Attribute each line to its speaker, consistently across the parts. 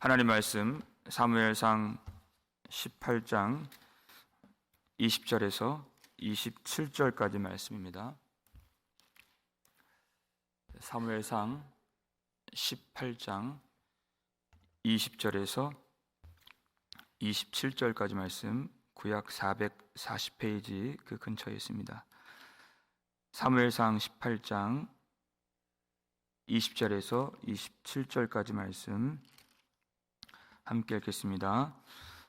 Speaker 1: 하나님 말씀 사무엘상 18장 20절에서 27절까지 말씀입니다. 사무엘상 18장 20절에서 27절까지 말씀, 구약 440페이지 그 근처에 있습니다. 사무엘상 18장 20절에서 27절까지 말씀 함께 읽겠습니다.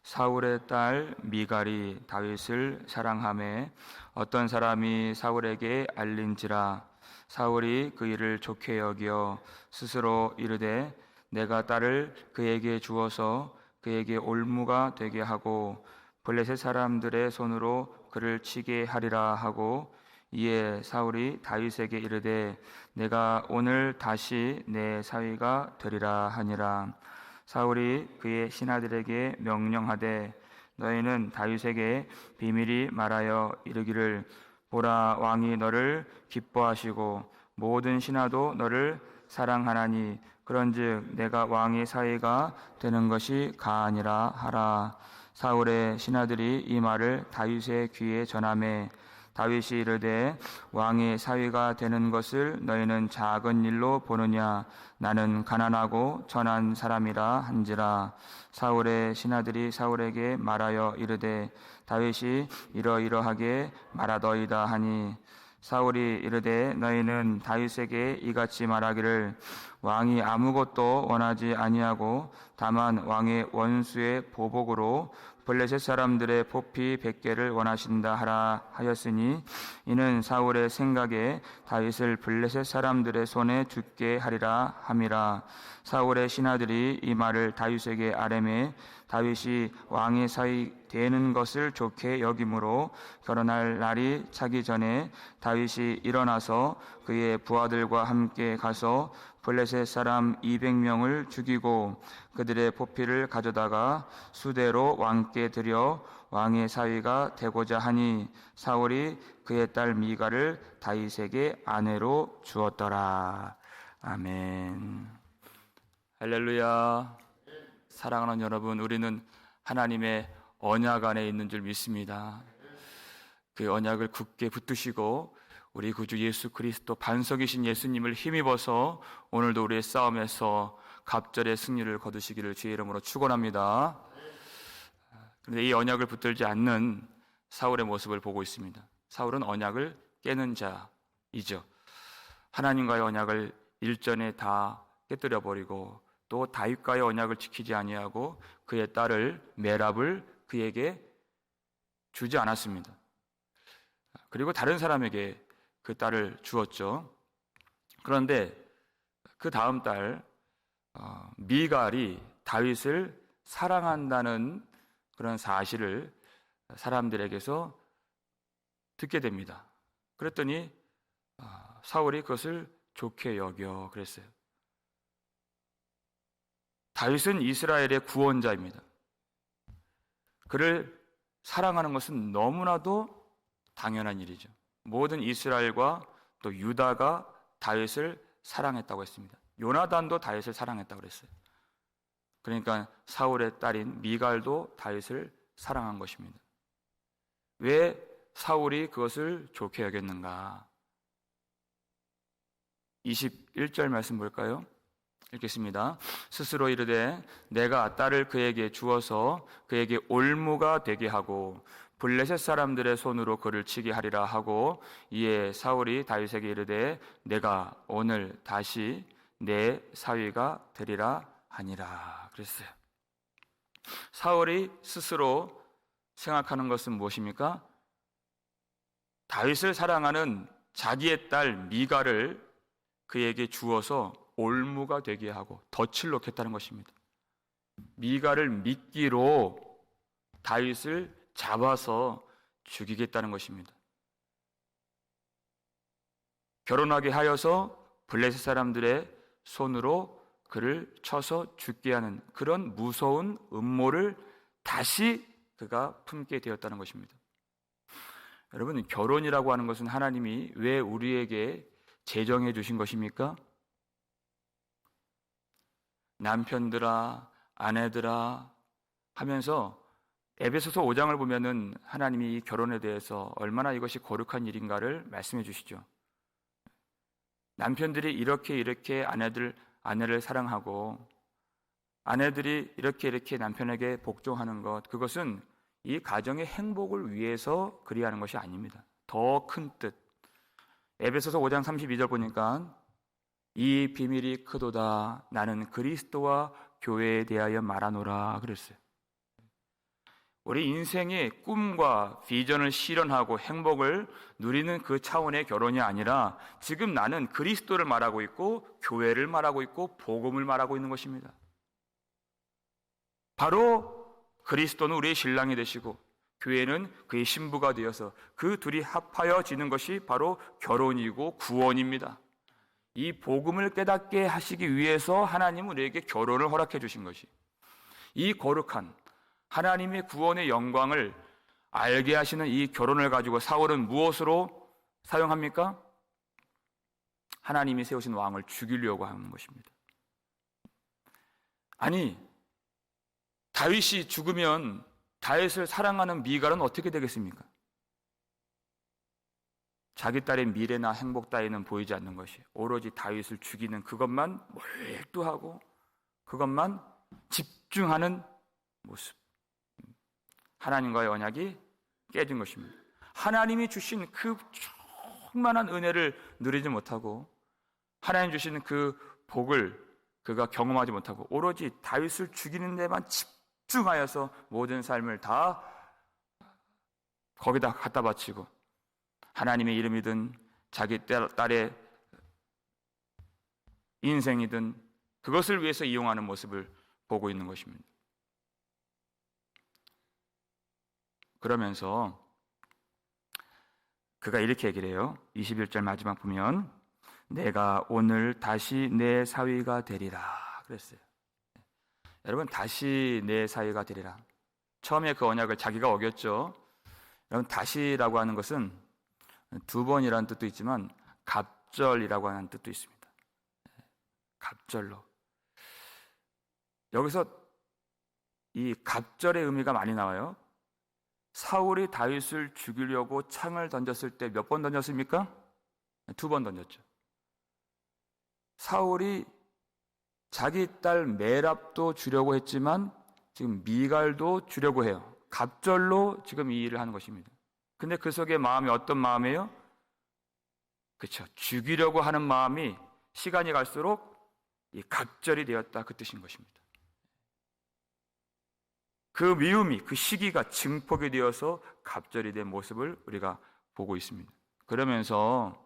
Speaker 1: 사울의 딸 미갈이 다윗을 사랑하매 어떤 사람이 사울에게 알린지라. 사울이 그 일을 좋게 여겨 스스로 이르되 내가 딸을 그에게 주어서 그에게 올무가 되게 하고 블레셋 사람들의 손으로 그를 치게 하리라 하고, 이에 사울이 다윗에게 이르되 내가 오늘 다시 내 사위가 되리라 하니라. 사울이 그의 신하들에게 명령하되 너희는 다윗에게 비밀히 말하여 이르기를 보라, 왕이 너를 기뻐하시고 모든 신하도 너를 사랑하나니 그런즉 내가 왕의 사위가 되는 것이 가아니라 하라. 사울의 신하들이 이 말을 다윗의 귀에 전하매 다윗이 이르되 왕의 사위가 되는 것을 너희는 작은 일로 보느냐? 나는 가난하고 천한 사람이라 한지라. 사울의 신하들이 사울에게 말하여 이르되 다윗이 이러이러하게 말하더이다 하니, 사울이 이르되 너희는 다윗에게 이같이 말하기를 왕이 아무것도 원하지 아니하고 다만 왕의 원수의 보복으로 블레셋 사람들의 포피 100개를 원하신다 하라 하였으니, 이는 사울의 생각에 다윗을 블레셋 사람들의 손에 죽게 하리라 함이라. 사울의 신하들이 이 말을 다윗에게 아뢰매 다윗이 왕의 사위 되는 것을 좋게 여김으로 결혼할 날이 차기 전에 다윗이 일어나서 그의 부하들과 함께 가서 블레셋 사람 200명을 죽이고 그들의 포피를 가져다가 수대로 왕께 드려 왕의 사위가 되고자 하니, 사울이 그의 딸 미갈을 다윗에게 아내로 주었더라. 아멘. 할렐루야. 사랑하는 여러분, 우리는 하나님의 언약 안에 있는 줄 믿습니다. 그 언약을 굳게 붙드시고 우리 구주 예수 그리스도 반석이신 예수님을 힘입어서 오늘도 우리의 싸움에서 갑절의 승리를 거두시기를 주의 이름으로 축원합니다. 그런데 이 언약을 붙들지 않는 사울의 모습을 보고 있습니다. 사울은 언약을 깨는 자이죠. 하나님과의 언약을 일전에 다 깨뜨려 버리고 또 다윗과의 언약을 지키지 아니하고 그의 딸을 메랍을 그에게 주지 않았습니다. 그리고 다른 사람에게 그 딸을 주었죠. 그런데 그 다음 달 미갈이 다윗을 사랑한다는 그런 사실을 사람들에게서 듣게 됩니다. 그랬더니 사울이 그것을 좋게 여겨 그랬어요. 다윗은 이스라엘의 구원자입니다. 그를 사랑하는 것은 너무나도 당연한 일이죠. 모든 이스라엘과 또 유다가 다윗을 사랑했다고 했습니다. 요나단도 다윗을 사랑했다고 그랬어요. 그러니까 사울의 딸인 미갈도 다윗을 사랑한 것입니다. 왜 사울이 그것을 좋게 여겼는가? 21절 말씀 볼까요? 읽겠습니다. 스스로 이르되 내가 딸을 그에게 주어서 그에게 올무가 되게 하고 블레셋 사람들의 손으로 그를 치게 하리라 하고, 이에 사울이 다윗에게 이르되 내가 오늘 다시 내 사위가 되리라 하니라 그랬어요. 사울이 스스로 생각하는 것은 무엇입니까? 다윗을 사랑하는 자기의 딸 미갈을 그에게 주어서 올무가 되게 하고 덫을 놓겠다는 것입니다. 미갈을 미끼로 다윗을 잡아서 죽이겠다는 것입니다. 결혼하게 하여서 블레셋 사람들의 손으로 그를 쳐서 죽게 하는 그런 무서운 음모를 다시 그가 품게 되었다는 것입니다. 여러분, 결혼이라고 하는 것은 하나님이 왜 우리에게 제정해 주신 것입니까? 남편들아, 아내들아 하면서 에베소서 5장을 보면은 하나님이 이 결혼에 대해서 얼마나 이것이 거룩한 일인가를 말씀해 주시죠. 남편들이 이렇게 아내를 사랑하고 아내들이 이렇게 남편에게 복종하는 것, 그것은 이 가정의 행복을 위해서 그리하는 것이 아닙니다. 더 큰 뜻. 에베소서 5장 32절 보니까 이 비밀이 크도다. 나는 그리스도와 교회에 대하여 말하노라 그랬어요. 우리 인생의 꿈과 비전을 실현하고 행복을 누리는 그 차원의 결혼이 아니라 지금 나는 그리스도를 말하고 있고 교회를 말하고 있고 복음을 말하고 있는 것입니다. 바로 그리스도는 우리의 신랑이 되시고 교회는 그의 신부가 되어서 그 둘이 합하여 지는 것이 바로 결혼이고 구원입니다. 이 복음을 깨닫게 하시기 위해서 하나님은 우리에게 결혼을 허락해 주신 것이, 이 거룩한 하나님의 구원의 영광을 알게 하시는 이 결혼을 가지고 사울은 무엇으로 사용합니까? 하나님이 세우신 왕을 죽이려고 하는 것입니다. 아니, 다윗이 죽으면 다윗을 사랑하는 미갈은 어떻게 되겠습니까? 자기 딸의 미래나 행복 따위는 보이지 않는 것이 오로지 다윗을 죽이는 그것만 몰두하고 그것만 집중하는 모습. 하나님과의 언약이 깨진 것입니다. 하나님이 주신 그 충만한 은혜를 누리지 못하고 하나님 주시는 그 복을 그가 경험하지 못하고 오로지 다윗을 죽이는 데만 집중하여서 모든 삶을 다 거기다 갖다 바치고 하나님의 이름이든 자기 딸의 인생이든 그것을 위해서 이용하는 모습을 보고 있는 것입니다. 그러면서 그가 이렇게 얘기를 해요. 21절 마지막 보면 내가 오늘 다시 내 사위가 되리라 그랬어요. 여러분, 다시 내 사위가 되리라. 처음에 그 언약을 자기가 어겼죠. 여러분, 다시라고 하는 것은 두 번이라는 뜻도 있지만 갑절이라고 하는 뜻도 있습니다. 갑절로. 여기서 이 갑절의 의미가 많이 나와요. 사울이 다윗을 죽이려고 창을 던졌을 때 몇 번 던졌습니까? 2번 던졌죠. 사울이 자기 딸 메랍도 주려고 했지만 지금 미갈도 주려고 해요. 갑절로 지금 이 일을 하는 것입니다. 근데 그 속에 마음이 어떤 마음이에요? 그렇죠. 죽이려고 하는 마음이 시간이 갈수록 이 갑절이 되었다, 그 뜻인 것입니다. 그 미움이, 그 시기가 증폭이 되어서 갑절이 된 모습을 우리가 보고 있습니다. 그러면서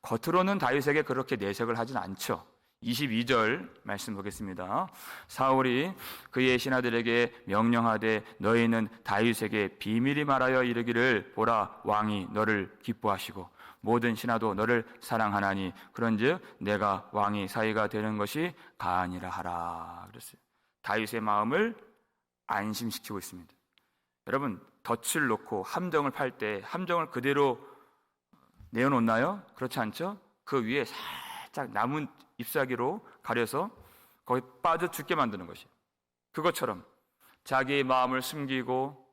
Speaker 1: 겉으로는 다윗에게 그렇게 내색을 하진 않죠. 22절 말씀 보겠습니다. 사울이 그의 신하들에게 명령하되 너희는 다윗에게 비밀히 말하여 이르기를 보라, 왕이 너를 기뻐하시고 모든 신하도 너를 사랑하나니 그런즉 내가 왕이 사위가 되는 것이 가아니라 하라 그랬어요. 다윗의 마음을 안심시키고 있습니다. 여러분, 덫을 놓고 함정을 팔 때 함정을 그대로 내어놓나요? 그렇지 않죠? 그 위에 살짝 남은 잎사귀로 가려서 거기 빠져 죽게 만드는 것이에요. 그것처럼 자기의 마음을 숨기고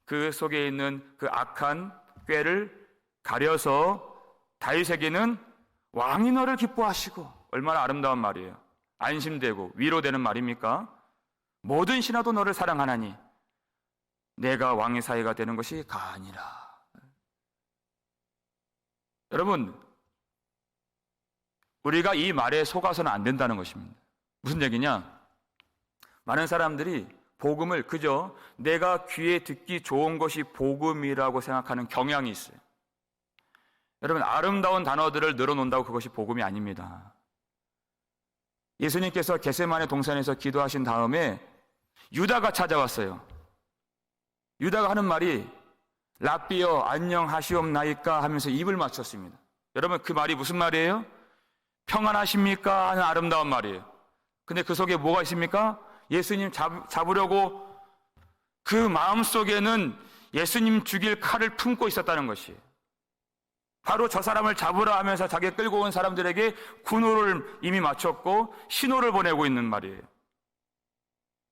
Speaker 1: 그 속에 있는 그 악한 꾀를 가려서 다윗에게는 왕이 너를 기뻐하시고, 얼마나 아름다운 말이에요. 안심되고 위로되는 말입니까? 모든 신하도 너를 사랑하나니 내가 왕의 사위가 되는 것이 가아니라. 여러분, 우리가 이 말에 속아서는 안 된다는 것입니다. 무슨 얘기냐? 많은 사람들이 복음을 그저 내가 귀에 듣기 좋은 것이 복음이라고 생각하는 경향이 있어요. 여러분, 아름다운 단어들을 늘어놓는다고 그것이 복음이 아닙니다. 예수님께서 겟세마네 동산에서 기도하신 다음에 유다가 찾아왔어요. 유다가 하는 말이 랍비여 안녕하시옵나이까 하면서 입을 맞췄습니다. 여러분, 그 말이 무슨 말이에요? 평안하십니까? 하는 아름다운 말이에요. 근데 그 속에 뭐가 있습니까? 예수님 잡으려고 그 마음속에는 예수님 죽일 칼을 품고 있었다는 것이에요. 바로 저 사람을 잡으라 하면서 자기가 끌고 온 사람들에게 군호를 이미 맞췄고 신호를 보내고 있는 말이에요.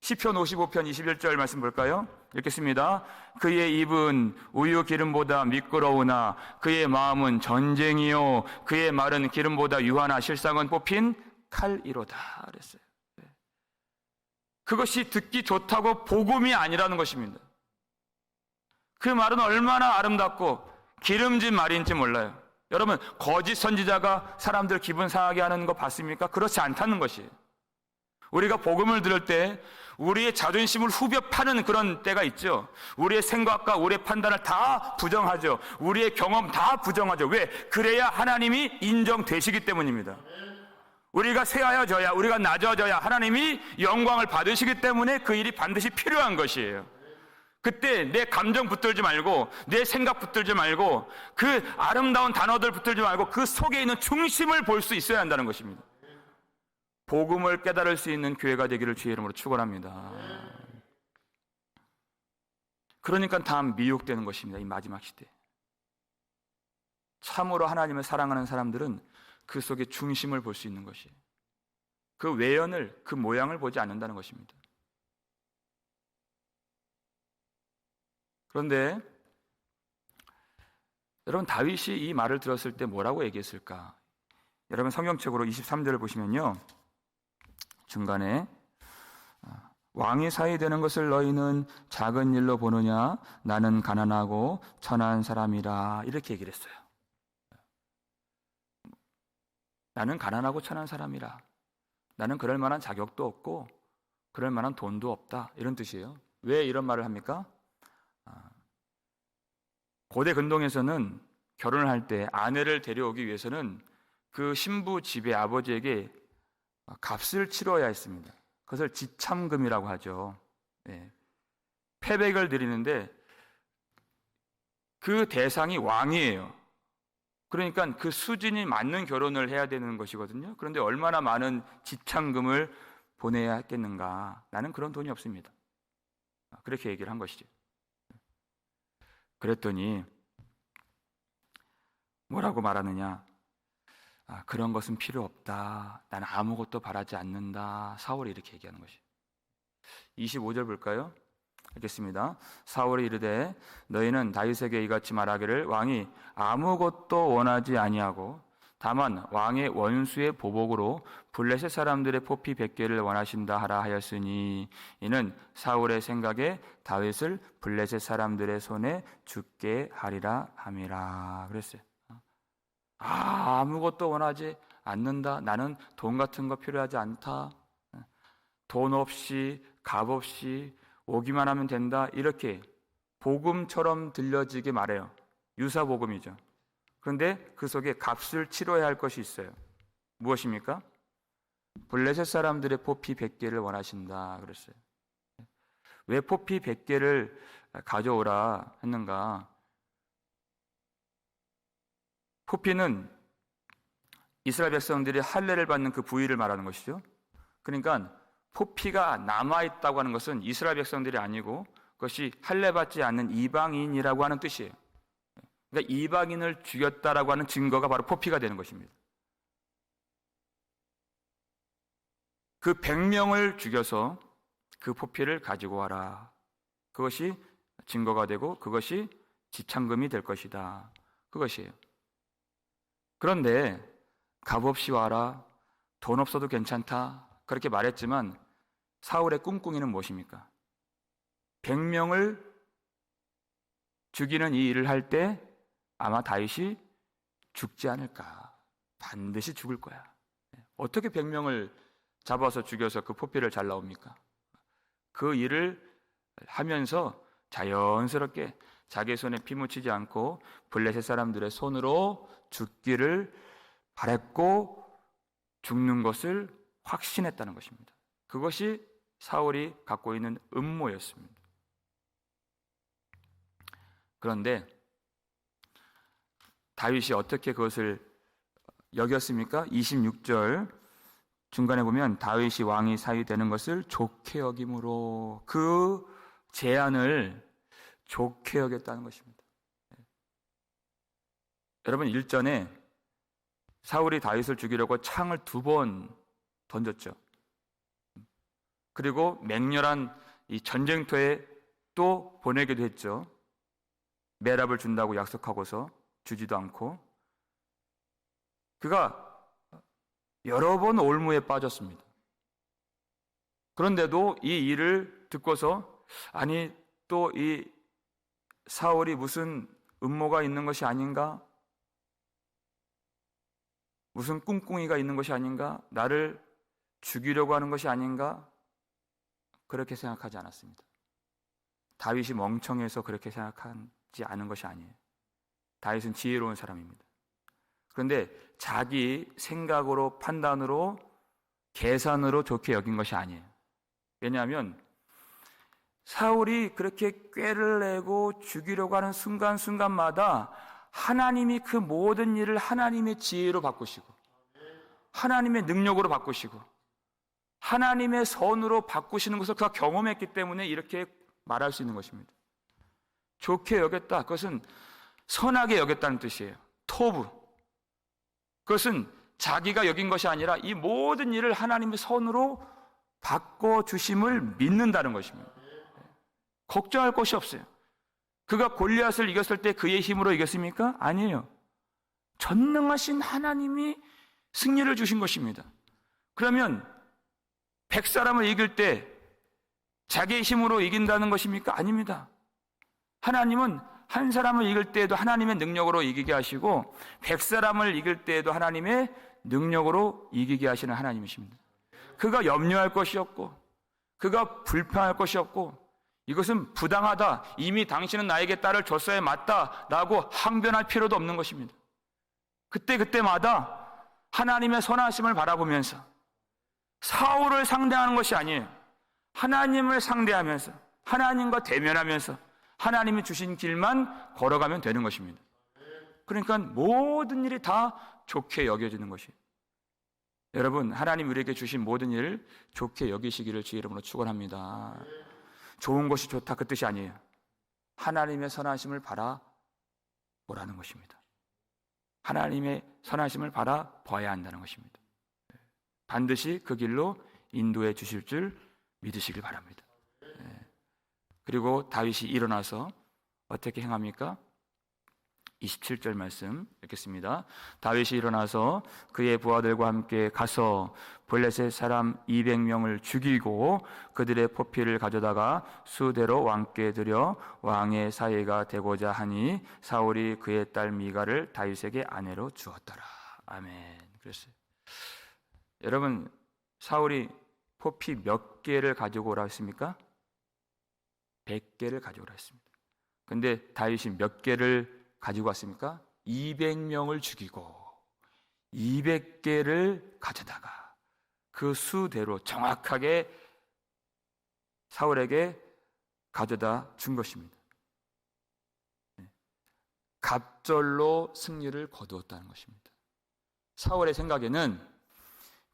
Speaker 1: 시편 55편 21절 말씀 볼까요? 읽겠습니다. 그의 입은 우유 기름보다 미끄러우나 그의 마음은 전쟁이요 그의 말은 기름보다 유하나 실상은 뽑힌 칼이로다 그랬어요. 그것이 듣기 좋다고 복음이 아니라는 것입니다. 그 말은 얼마나 아름답고 기름진 말인지 몰라요. 여러분, 거짓 선지자가 사람들 기분 상하게 하는 거 봤습니까? 그렇지 않다는 것이에요. 우리가 복음을 들을 때 우리의 자존심을 후벼 파는 그런 때가 있죠. 우리의 생각과 우리의 판단을 다 부정하죠. 우리의 경험 다 부정하죠. 왜? 그래야 하나님이 인정되시기 때문입니다. 우리가 세하여져야, 우리가 낮아져야 하나님이 영광을 받으시기 때문에 그 일이 반드시 필요한 것이에요. 그때 내 감정 붙들지 말고, 내 생각 붙들지 말고, 그 아름다운 단어들 붙들지 말고 그 속에 있는 중심을 볼 수 있어야 한다는 것입니다. 복음을 깨달을 수 있는 교회가 되기를 주의 이름으로 축원합니다. 그러니까 다 미혹되는 것입니다. 이 마지막 시대. 참으로 하나님을 사랑하는 사람들은 그 속에 중심을 볼 수 있는 것이에요. 그 외연을, 그 모양을 보지 않는다는 것입니다. 그런데 여러분, 다윗이 이 말을 들었을 때 뭐라고 얘기했을까? 여러분, 성경책으로 23절을 보시면요, 중간에 왕이 사위 되는 것을 너희는 작은 일로 보느냐? 나는 가난하고 천한 사람이라, 이렇게 얘기를 했어요. 나는 가난하고 천한 사람이라. 나는 그럴 만한 자격도 없고 그럴 만한 돈도 없다, 이런 뜻이에요. 왜 이런 말을 합니까? 고대 근동에서는 결혼을 할 때 아내를 데려오기 위해서는 그 신부 집의 아버지에게 값을 치러야 했습니다. 그것을 지참금이라고 하죠. 네. 패백을 드리는데 그 대상이 왕이에요. 그러니까 그 수준이 맞는 결혼을 해야 되는 것이거든요. 그런데 얼마나 많은 지참금을 보내야 했겠는가. 나는 그런 돈이 없습니다. 그렇게 얘기를 한 것이죠. 그랬더니 뭐라고 말하느냐? 그런 것은 필요 없다. 나는 아무것도 바라지 않는다. 사울이 이렇게 얘기하는 것이에요. 25절 볼까요? 읽겠습니다. 사울이 이르되 너희는 다윗에게 이같이 말하기를 왕이 아무것도 원하지 아니하고 다만 왕의 원수의 보복으로 블레셋 사람들의 포피 100개를 원하신다 하라 하였으니 이는 사울의 생각에 다윗을 블레셋 사람들의 손에 죽게 하리라 함이라 그랬어요. 아무것도 원하지 않는다. 나는 돈 같은 거 필요하지 않다. 돈 없이 값 없이 오기만 하면 된다. 이렇게 복음처럼 들려지게 말해요. 유사복음이죠. 그런데 그 속에 값을 치러야 할 것이 있어요. 무엇입니까? 블레셋 사람들의 포피 100개를 원하신다 그랬어요. 왜 포피 100개를 가져오라 했는가? 포피는 이스라엘 백성들이 할례를 받는 그 부위를 말하는 것이죠. 그러니까 포피가 남아있다고 하는 것은 이스라엘 백성들이 아니고 그것이 할례받지 않는 이방인이라고 하는 뜻이에요. 그러니까 이방인을 죽였다라고 하는 증거가 바로 포피가 되는 것입니다. 그 100명을 죽여서 그 포피를 가지고 와라. 그것이 증거가 되고 그것이 지참금이 될 것이다. 그것이에요. 그런데 값없이 와라. 돈 없어도 괜찮다. 그렇게 말했지만 사울의 꿍꿍이는 무엇입니까? 100명을 죽이는 이 일을 할 때 아마 다윗이 죽지 않을까. 반드시 죽을 거야. 어떻게 100명을 잡아서 죽여서 그 포피를 잘 나옵니까? 그 일을 하면서 자연스럽게 자기 손에 피 묻히지 않고 블레셋 사람들의 손으로 죽기를 바랬고 죽는 것을 확신했다는 것입니다. 그것이 사울이 갖고 있는 음모였습니다. 그런데 다윗이 어떻게 그것을 여겼습니까? 26절 중간에 보면 다윗이 왕이 사위 되는 것을 좋게 여김으로 그 제안을 좋게 여겼다는 것입니다. 여러분, 일전에 사울이 다윗을 죽이려고 창을 2번 던졌죠. 그리고 맹렬한 이 전쟁터에 또 보내기도 했죠. 매랍을 준다고 약속하고서 주지도 않고. 그가 여러 번 올무에 빠졌습니다. 그런데도 이 일을 듣고서 아니 또 이 사울이 무슨 음모가 있는 것이 아닌가? 무슨 꿍꿍이가 있는 것이 아닌가? 나를 죽이려고 하는 것이 아닌가? 그렇게 생각하지 않았습니다. 다윗이 멍청해서 그렇게 생각하지 않은 것이 아니에요. 다윗은 지혜로운 사람입니다. 그런데 자기 생각으로, 판단으로, 계산으로 좋게 여긴 것이 아니에요. 왜냐하면 사울이 그렇게 꾀를 내고 죽이려고 하는 순간순간마다 하나님이 그 모든 일을 하나님의 지혜로 바꾸시고 하나님의 능력으로 바꾸시고 하나님의 선으로 바꾸시는 것을 그가 경험했기 때문에 이렇게 말할 수 있는 것입니다. 좋게 여겼다. 그것은 선하게 여겼다는 뜻이에요. 토부. 그것은 자기가 여긴 것이 아니라 이 모든 일을 하나님의 선으로 바꿔주심을 믿는다는 것입니다. 걱정할 것이 없어요. 그가 골리앗을 이겼을 때 그의 힘으로 이겼습니까? 아니에요. 전능하신 하나님이 승리를 주신 것입니다. 그러면 100사람을 이길 때 자기의 힘으로 이긴다는 것입니까? 아닙니다. 하나님은 한 사람을 이길 때에도 하나님의 능력으로 이기게 하시고 100사람을 이길 때에도 하나님의 능력으로 이기게 하시는 하나님이십니다. 그가 염려할 것이 없고 그가 불평할 것이 없고 이것은 부당하다, 이미 당신은 나에게 딸을 줬어야 맞다라고 항변할 필요도 없는 것입니다. 그때마다 하나님의 선하심을 바라보면서 사울을 상대하는 것이 아니에요. 하나님을 상대하면서 하나님과 대면하면서 하나님이 주신 길만 걸어가면 되는 것입니다. 그러니까 모든 일이 다 좋게 여겨지는 것이에요. 여러분, 하나님 우리에게 주신 모든 일을 좋게 여기시기를 주의 이름으로 축원합니다. 좋은 것이 좋다 그 뜻이 아니에요. 하나님의 선하심을 바라보라는 것입니다. 하나님의 선하심을 바라봐야 한다는 것입니다. 반드시 그 길로 인도해 주실 줄 믿으시길 바랍니다. 그리고 다윗이 일어나서 어떻게 행합니까? 27절 말씀 읽겠습니다. 다윗이 일어나서 그의 부하들과 함께 가서 블레셋 사람 200명을 죽이고 그들의 포피를 가져다가 수대로 왕께 드려 왕의 사위가 되고자 하니 사울이 그의 딸 미갈을 다윗에게 아내로 주었더라. 아멘. 그랬어요. 여러분, 사울이 포피 몇 개를 가지고 오라 했습니까? 100개를 가져오라 했습니다. 근데 다윗이 몇 개를 가지고 왔습니까? 200명을 죽이고 200개를 가져다가 그 수대로 정확하게 사울에게 가져다 준 것입니다. 갑절로 승리를 거두었다는 것입니다. 사울의 생각에는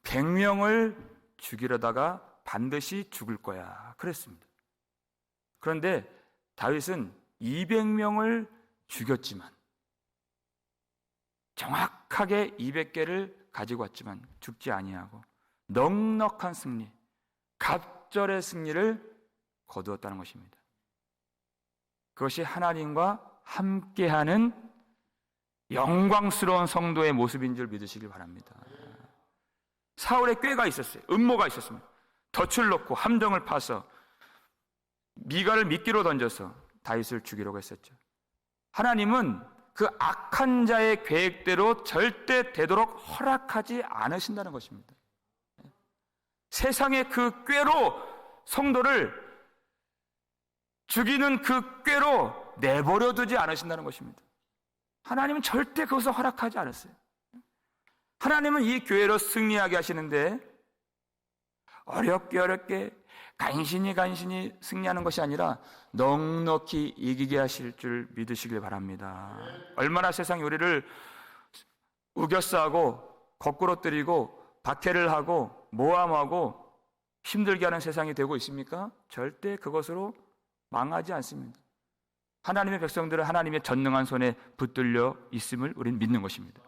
Speaker 1: 100명을 죽이려다가 반드시 죽을 거야 그랬습니다. 그런데 다윗은 200명을 죽였지만 정확하게 200개를 가지고 왔지만 죽지 아니하고 넉넉한 승리, 갑절의 승리를 거두었다는 것입니다. 그것이 하나님과 함께하는 영광스러운 성도의 모습인 줄 믿으시길 바랍니다. 사울의 꾀가 있었어요. 음모가 있었습니다. 덫을 놓고 함정을 파서 미갈을 미끼로 던져서 다윗을 죽이려고 했었죠. 하나님은 그 악한 자의 계획대로 절대 되도록 허락하지 않으신다는 것입니다. 세상의 그 꾀로 성도를 죽이는 그 꾀로 내버려 두지 않으신다는 것입니다. 하나님은 절대 그것을 허락하지 않았어요. 하나님은 이 교회로 승리하게 하시는데 어렵게 간신히 승리하는 것이 아니라 넉넉히 이기게 하실 줄 믿으시길 바랍니다. 얼마나 세상이 우리를 우겨싸고 거꾸로 뜨리고 박해를 하고 모함하고 힘들게 하는 세상이 되고 있습니까? 절대 그것으로 망하지 않습니다. 하나님의 백성들은 하나님의 전능한 손에 붙들려 있음을 우리는 믿는 것입니다.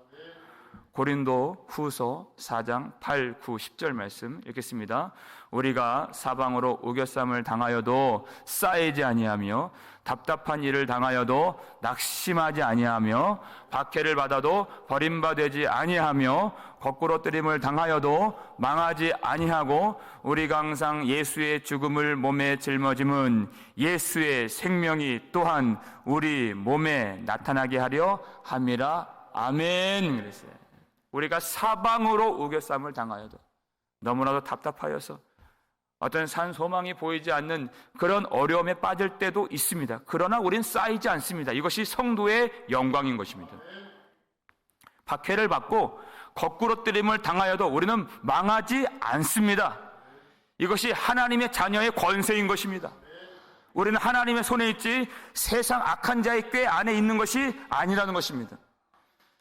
Speaker 1: 고린도 후서 4장 8, 9, 10절 말씀 읽겠습니다. 우리가 사방으로 우겨쌈을 당하여도 쌓이지 아니하며 답답한 일을 당하여도 낙심하지 아니하며 박해를 받아도 버림받지 아니하며 거꾸로 뜨림을 당하여도 망하지 아니하고 우리가 항상 예수의 죽음을 몸에 짊어짐은 예수의 생명이 또한 우리 몸에 나타나게 하려 함이라. 아멘. 그랬어요. 우리가 사방으로 우겨쌈을 당하여도, 너무나도 답답하여서 어떤 산 소망이 보이지 않는 그런 어려움에 빠질 때도 있습니다. 그러나 우리는 쌓이지 않습니다. 이것이 성도의 영광인 것입니다. 박해를 받고 거꾸로 뜨림을 당하여도 우리는 망하지 않습니다. 이것이 하나님의 자녀의 권세인 것입니다. 우리는 하나님의 손에 있지 세상 악한 자의 꾀 안에 있는 것이 아니라는 것입니다.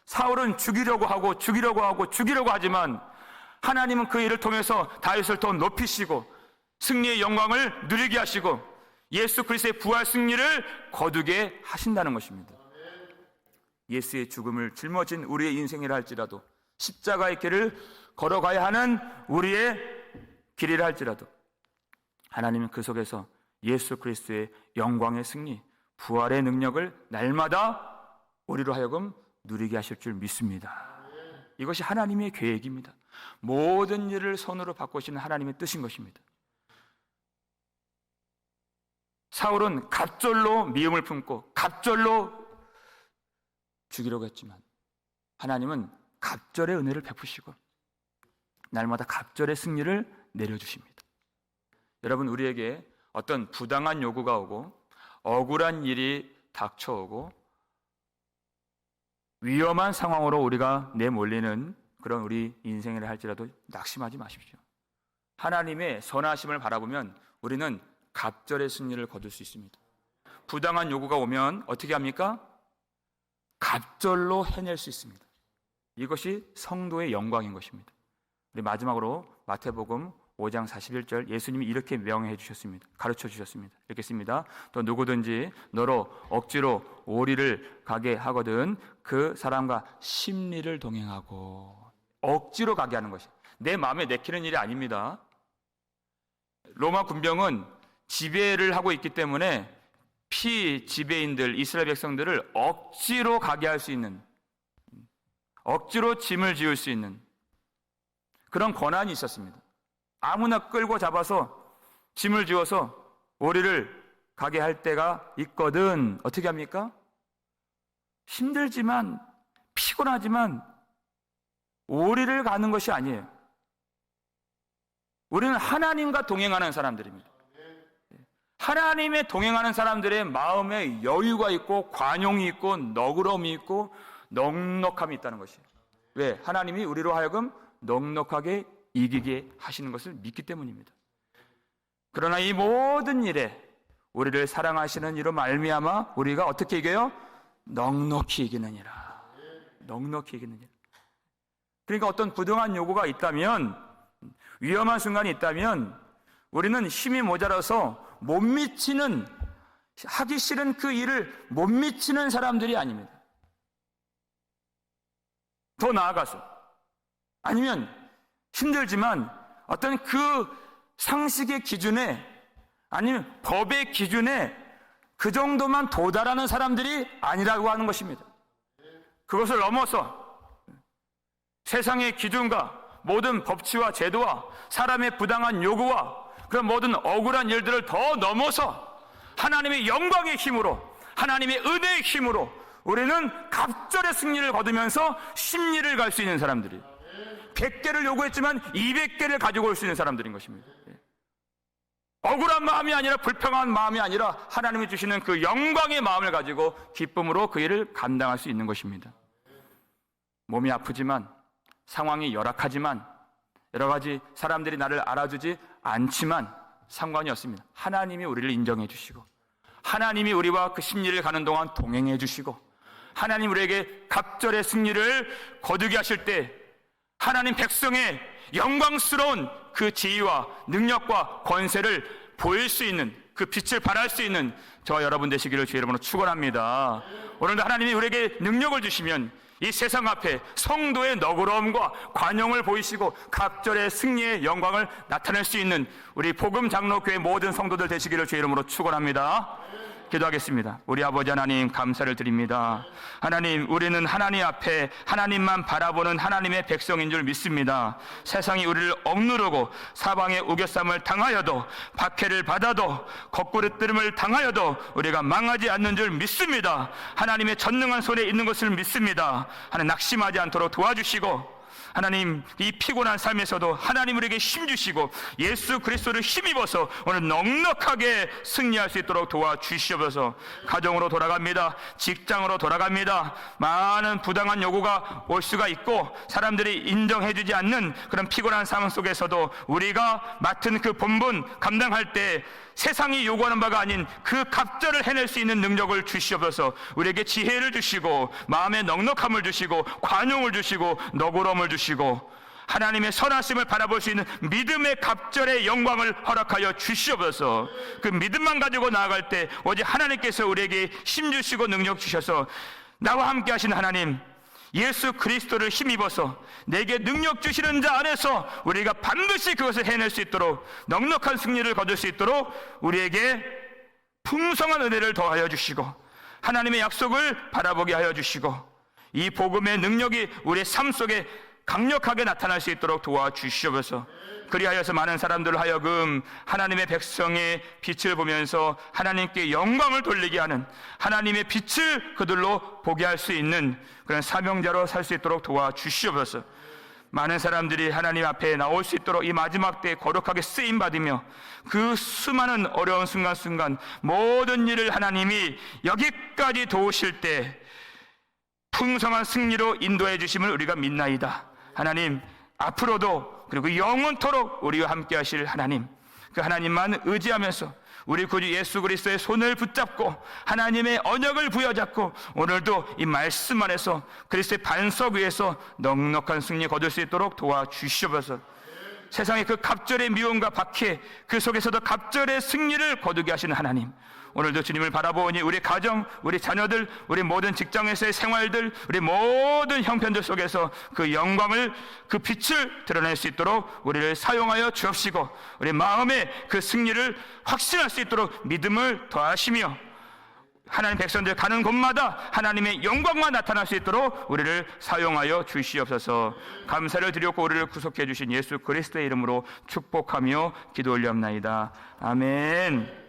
Speaker 1: 사울은 죽이려고 하지만 하나님은 그 일을 통해서 다윗을 더 높이시고 승리의 영광을 누리게 하시고 예수 그리스도의 부활 승리를 거두게 하신다는 것입니다. 예수의 죽음을 짊어진 우리의 인생이라 할지라도, 십자가의 길을 걸어가야 하는 우리의 길이라 할지라도, 하나님은 그 속에서 예수 그리스도의 영광의 승리, 부활의 능력을 날마다 우리로 하여금 누리게 하실 줄 믿습니다. 이것이 하나님의 계획입니다. 모든 일을 손으로 바꾸시는 하나님의 뜻인 것입니다. 사울은 갑절로 미움을 품고 갑절로 죽이려고 했지만 하나님은 갑절의 은혜를 베푸시고 날마다 갑절의 승리를 내려주십니다. 여러분, 우리에게 어떤 부당한 요구가 오고 억울한 일이 닥쳐오고 위험한 상황으로 우리가 내몰리는 그런 우리 인생이라 할지라도 낙심하지 마십시오. 하나님의 선하심을 바라보면 우리는 갑절의 승리를 거둘 수 있습니다. 부당한 요구가 오면 어떻게 합니까? 갑절로 해낼 수 있습니다. 이것이 성도의 영광인 것입니다. 우리 마지막으로 마태복음 5장 41절, 예수님이 이렇게 명해 주셨습니다. 가르쳐 주셨습니다. 읽겠습니다. 또 누구든지 너로 억지로 오리를 가게 하거든 그 사람과 심리를 동행하고. 억지로 가게 하는 것이 내 마음에 내키는 일이 아닙니다. 로마 군병은 지배를 하고 있기 때문에 피지배인들, 이스라엘 백성들을 억지로 가게 할 수 있는, 억지로 짐을 지을 수 있는 그런 권한이 있었습니다. 아무나 끌고 잡아서 짐을 지어서 오리를 가게 할 때가 있거든. 어떻게 합니까? 힘들지만, 피곤하지만 오리를 가는 것이 아니에요. 우리는 하나님과 동행하는 사람들입니다. 하나님의 동행하는 사람들의 마음에 여유가 있고 관용이 있고 너그러움이 있고 넉넉함이 있다는 것이에요. 왜? 하나님이 우리로 하여금 넉넉하게 이기게 하시는 것을 믿기 때문입니다. 그러나 이 모든 일에 우리를 사랑하시는 이로 말미암아 우리가 어떻게 이겨요? 넉넉히 이기느니라. 넉넉히 이기느니라. 그러니까 어떤 부당한 요구가 있다면, 위험한 순간이 있다면 우리는 힘이 모자라서 못 미치는, 하기 싫은 그 일을 못 미치는 사람들이 아닙니다. 더 나아가서, 아니면 힘들지만 어떤 그 상식의 기준에, 아니면 법의 기준에 그 정도만 도달하는 사람들이 아니라고 하는 것입니다. 그것을 넘어서 세상의 기준과 모든 법치와 제도와 사람의 부당한 요구와 그런 모든 억울한 일들을 더 넘어서 하나님의 영광의 힘으로, 하나님의 은혜의 힘으로 우리는 갑절의 승리를 거두면서 심리를 갈 수 있는 사람들이, 100개를 요구했지만 200개를 가지고 올 수 있는 사람들인 것입니다. 억울한 마음이 아니라, 불평한 마음이 아니라 하나님이 주시는 그 영광의 마음을 가지고 기쁨으로 그 일을 감당할 수 있는 것입니다. 몸이 아프지만, 상황이 열악하지만, 여러 가지 사람들이 나를 알아주지 않지만 상관이 없습니다. 하나님이 우리를 인정해 주시고, 하나님이 우리와 그 심리를 가는 동안 동행해 주시고, 하나님 우리에게 갑절의 승리를 거두게 하실 때 하나님 백성의 영광스러운 그 지위와 능력과 권세를 보일 수 있는, 그 빛을 발할 수 있는 저와 여러분 되시기를 주의 이름으로 축원합니다. 오늘도 하나님이 우리에게 능력을 주시면 이 세상 앞에 성도의 너그러움과 관용을 보이시고 갑절의 승리의 영광을 나타낼 수 있는 우리 복음장로교회 모든 성도들 되시기를 주의 이름으로 축원합니다. 기도하겠습니다. 우리 아버지 하나님, 감사를 드립니다. 하나님, 우리는 하나님 앞에 하나님만 바라보는 하나님의 백성인 줄 믿습니다. 세상이 우리를 억누르고 사방의 우겨쌈을 당하여도, 박해를 받아도, 거꾸르뜨림을 당하여도 우리가 망하지 않는 줄 믿습니다. 하나님의 전능한 손에 있는 것을 믿습니다. 하나님, 낙심하지 않도록 도와주시고, 하나님, 이 피곤한 삶에서도 하나님 우리에게 힘주시고 예수 그리스도를 힘입어서 오늘 넉넉하게 승리할 수 있도록 도와주시옵소서. 가정으로 돌아갑니다. 직장으로 돌아갑니다. 많은 부당한 요구가 올 수가 있고 사람들이 인정해주지 않는 그런 피곤한 상황 속에서도 우리가 맡은 그 본분 감당할 때 세상이 요구하는 바가 아닌 그 갑절을 해낼 수 있는 능력을 주시옵소서. 우리에게 지혜를 주시고 마음의 넉넉함을 주시고 관용을 주시고 너그러움을 주시고 하나님의 선하심을 바라볼 수 있는 믿음의 갑절의 영광을 허락하여 주시옵소서. 그 믿음만 가지고 나아갈 때 오직 하나님께서 우리에게 힘 주시고 능력 주셔서 나와 함께 하신 하나님, 예수 그리스도를 힘입어서 내게 능력 주시는 자 안에서 우리가 반드시 그것을 해낼 수 있도록 넉넉한 승리를 거둘 수 있도록 우리에게 풍성한 은혜를 더하여 주시고 하나님의 약속을 바라보게 하여 주시고 이 복음의 능력이 우리의 삶 속에 강력하게 나타날 수 있도록 도와주시옵소서. 그리하여서 많은 사람들 하여금 하나님의 백성의 빛을 보면서 하나님께 영광을 돌리게 하는 하나님의 빛을 그들로 보게 할 수 있는 그런 사명자로 살 수 있도록 도와주시옵소서. 많은 사람들이 하나님 앞에 나올 수 있도록 이 마지막 때에 거룩하게 쓰임받으며 그 수많은 어려운 순간순간 모든 일을 하나님이 여기까지 도우실 때 풍성한 승리로 인도해 주심을 우리가 믿나이다. 하나님, 앞으로도 그리고 영원토록 우리와 함께 하실 하나님, 그 하나님만 의지하면서 우리 구주 예수 그리스도의 손을 붙잡고 하나님의 언약을 부여잡고 오늘도 이 말씀 안에서 그리스도의 반석 위에서 넉넉한 승리 거둘 수 있도록 도와주시옵소서. 세상의 그 갑절의 미움과 박해 그 속에서도 갑절의 승리를 거두게 하시는 하나님, 오늘도 주님을 바라보니 우리 가정, 우리 자녀들, 우리 모든 직장에서의 생활들, 우리 모든 형편들 속에서 그 영광을, 그 빛을 드러낼 수 있도록 우리를 사용하여 주옵시고 우리 마음에 그 승리를 확신할 수 있도록 믿음을 더하시며 하나님 백성들 가는 곳마다 하나님의 영광만 나타날 수 있도록 우리를 사용하여 주시옵소서. 감사를 드렸고 우리를 구속해 주신 예수 그리스도의 이름으로 축복하며 기도 올리옵나이다. 아멘.